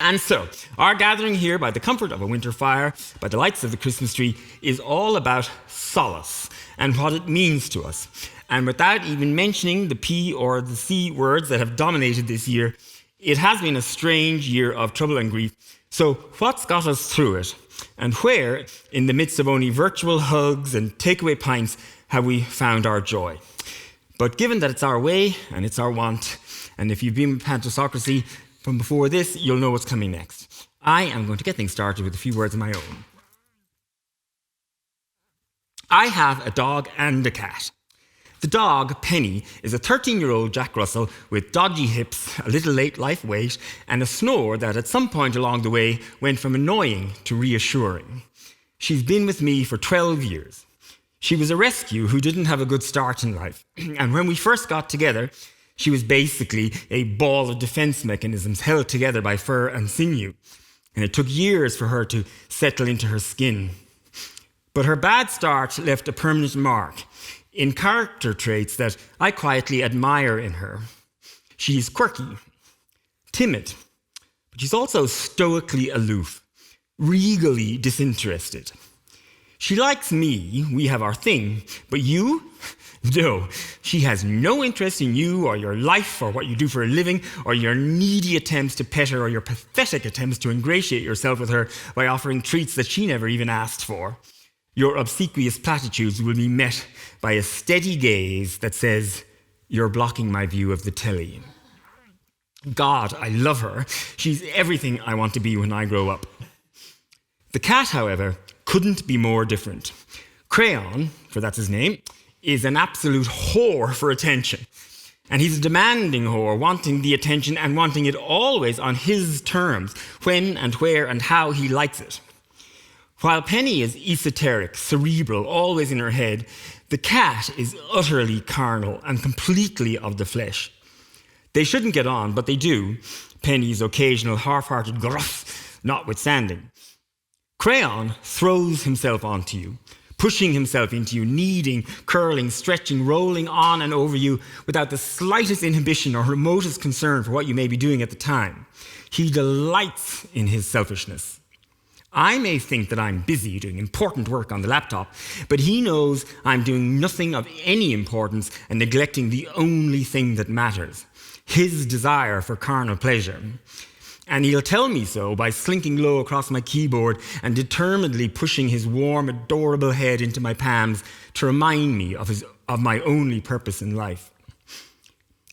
And so, our gathering here by the comfort of a winter fire, by the lights of the Christmas tree, is all about solace and what it means to us. And without even mentioning the P or the C words that have dominated this year, it has been a strange year of trouble and grief. So, what's got us through it? And where, in the midst of only virtual hugs and takeaway pints, have we found our joy? But given that it's our way and it's our want, and if you've been with Pantisocracy from before this, you'll know what's coming next. I am going to get things started with a few words of my own. I have a dog and a cat. The dog, Penny, is a 13-year-old Jack Russell with dodgy hips, a little late life weight, and a snore that at some point along the way went from annoying to reassuring. She's been with me for 12 years. She was a rescue who didn't have a good start in life, and when we first got together, she was basically a ball of defense mechanisms held together by fur and sinew, and it took years for her to settle into her skin. But her bad start left a permanent mark in character traits that I quietly admire in her. She's quirky, timid, but she's also stoically aloof, regally disinterested. She likes me, we have our thing, but you? No, she has no interest in you or your life or what you do for a living or your needy attempts to pet her or your pathetic attempts to ingratiate yourself with her by offering treats that she never even asked for. Your obsequious platitudes will be met by a steady gaze that says, "You're blocking my view of the telly." God, I love her. She's everything I want to be when I grow up. The cat, however, couldn't be more different. Crayon, for that's his name, is an absolute whore for attention. And he's a demanding whore, wanting the attention and wanting it always on his terms, when and where and how he likes it. While Penny is esoteric, cerebral, always in her head, the cat is utterly carnal and completely of the flesh. They shouldn't get on, but they do, Penny's occasional half-hearted gruff notwithstanding. Crayon throws himself onto you, pushing himself into you, kneading, curling, stretching, rolling on and over you without the slightest inhibition or remotest concern for what you may be doing at the time. He delights in his selfishness. I may think that I'm busy doing important work on the laptop, but he knows I'm doing nothing of any importance and neglecting the only thing that matters, his desire for carnal pleasure. And he'll tell me so by slinking low across my keyboard and determinedly pushing his warm, adorable head into my palms to remind me of my only purpose in life.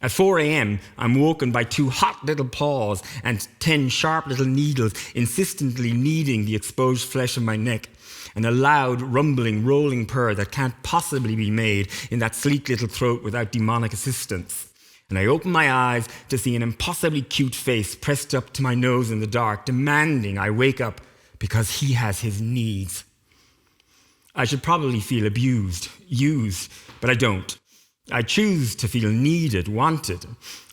At 4 a.m., I'm woken by 2 hot little paws and 10 sharp little needles insistently kneading the exposed flesh of my neck, and a loud, rumbling, rolling purr that can't possibly be made in that sleek little throat without demonic assistance. And I open my eyes to see an impossibly cute face pressed up to my nose in the dark, demanding I wake up because he has his needs. I should probably feel abused, used, but I don't. I choose to feel needed, wanted,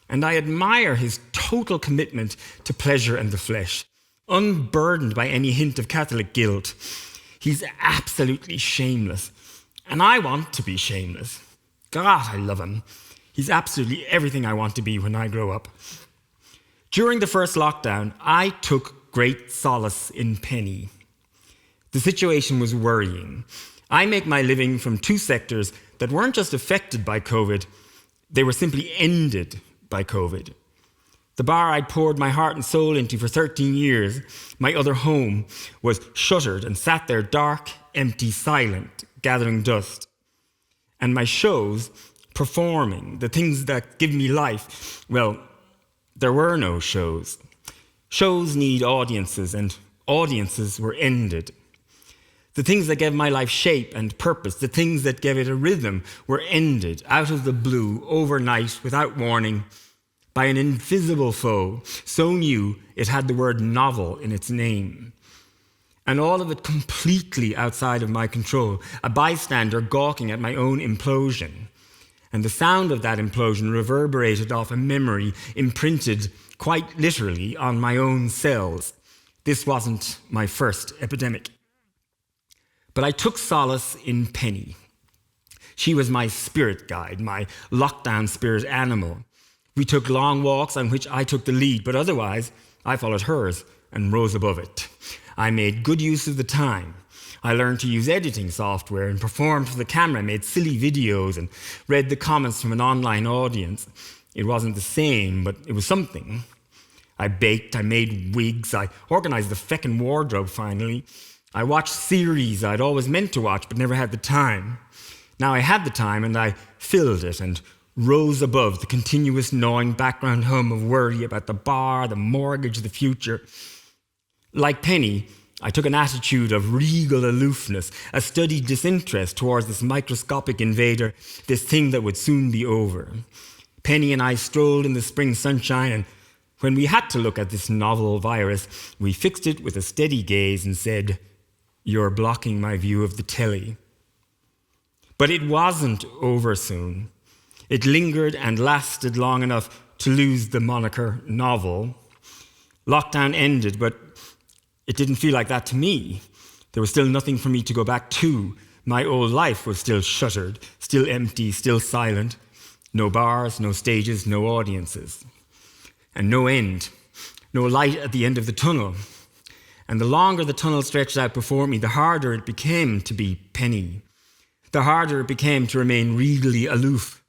and I admire his total commitment to pleasure and the flesh, unburdened by any hint of Catholic guilt. He's absolutely shameless, and I want to be shameless. God, I love him. He's absolutely everything I want to be when I grow up. During the first lockdown, I took great solace in Penny. The situation was worrying. I make my living from 2 sectors that weren't just affected by COVID, they were simply ended by COVID. The bar I'd poured my heart and soul into for 13 years, my other home, was shuttered and sat there dark, empty, silent, gathering dust. And my shows, performing, the things that give me life, well, there were no shows. Shows need audiences, and audiences were ended. The things that gave my life shape and purpose, the things that gave it a rhythm, were ended out of the blue, overnight, without warning, by an invisible foe, so new it had the word novel in its name. And all of it completely outside of my control, a bystander gawking at my own implosion. And the sound of that implosion reverberated off a memory imprinted quite literally on my own cells. This wasn't my first epidemic. But I took solace in Penny. She was my spirit guide, my lockdown spirit animal. We took long walks on which I took the lead, but otherwise, I followed hers and rose above it. I made good use of the time. I learned to use editing software and performed for the camera, made silly videos and read the comments from an online audience. It wasn't the same, but it was something. I baked, I made wigs, I organised the feckin' wardrobe finally. I watched series I'd always meant to watch but never had the time. Now I had the time and I filled it and rose above the continuous gnawing background hum of worry about the bar, the mortgage, the future. Like Penny, I took an attitude of regal aloofness, a studied disinterest towards this microscopic invader, this thing that would soon be over. Penny and I strolled in the spring sunshine, and when we had to look at this novel virus, we fixed it with a steady gaze and said, "You're blocking my view of the telly." But it wasn't over soon. It lingered and lasted long enough to lose the moniker novel. Lockdown ended, but it didn't feel like that to me. There was still nothing for me to go back to. My old life was still shuttered, still empty, still silent. No bars, no stages, no audiences. And no end, no light at the end of the tunnel. And the longer the tunnel stretched out before me, the harder it became to be Penny. The harder it became to remain regally aloof.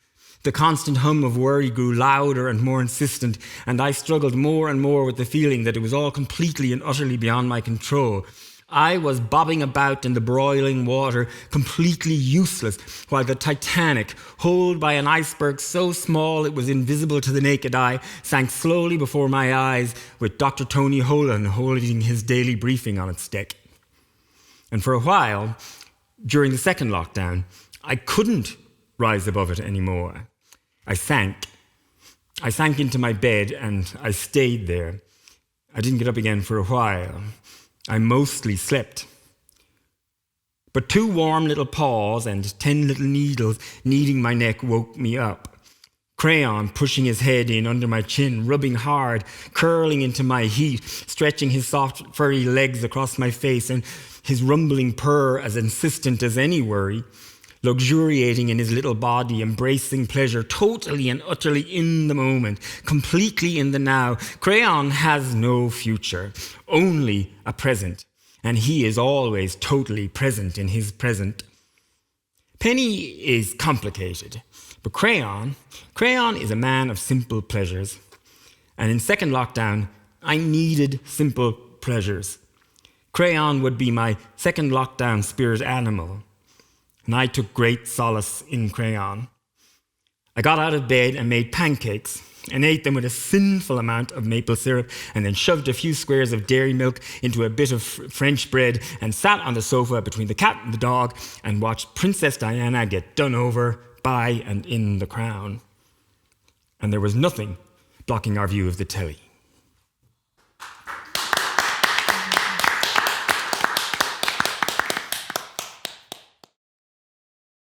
The constant hum of worry grew louder and more insistent, and I struggled more and more with the feeling that it was all completely and utterly beyond my control. I was bobbing about in the broiling water, completely useless, while the Titanic, holed by an iceberg so small it was invisible to the naked eye, sank slowly before my eyes, with Dr. Tony Holan holding his daily briefing on its deck. And for a while, during the second lockdown, I couldn't rise above it anymore. I sank. I sank into my bed and I stayed there. I didn't get up again for a while. I mostly slept. But 2 warm little paws and 10 little needles kneading my neck woke me up. Crayon pushing his head in under my chin, rubbing hard, curling into my heat, stretching his soft furry legs across my face, and his rumbling purr as insistent as any worry, luxuriating in his little body, embracing pleasure, totally and utterly in the moment, completely in the now. Crayon has no future, only a present, and he is always totally present in his present. Penny is complicated, but Crayon is a man of simple pleasures. And in second lockdown, I needed simple pleasures. Crayon would be my second lockdown spirit animal. And I took great solace in Crayon. I got out of bed and made pancakes and ate them with a sinful amount of maple syrup, and then shoved a few squares of dairy milk into a bit of French bread and sat on the sofa between the cat and the dog and watched Princess Diana get done over by and in The Crown. And there was nothing blocking our view of the telly.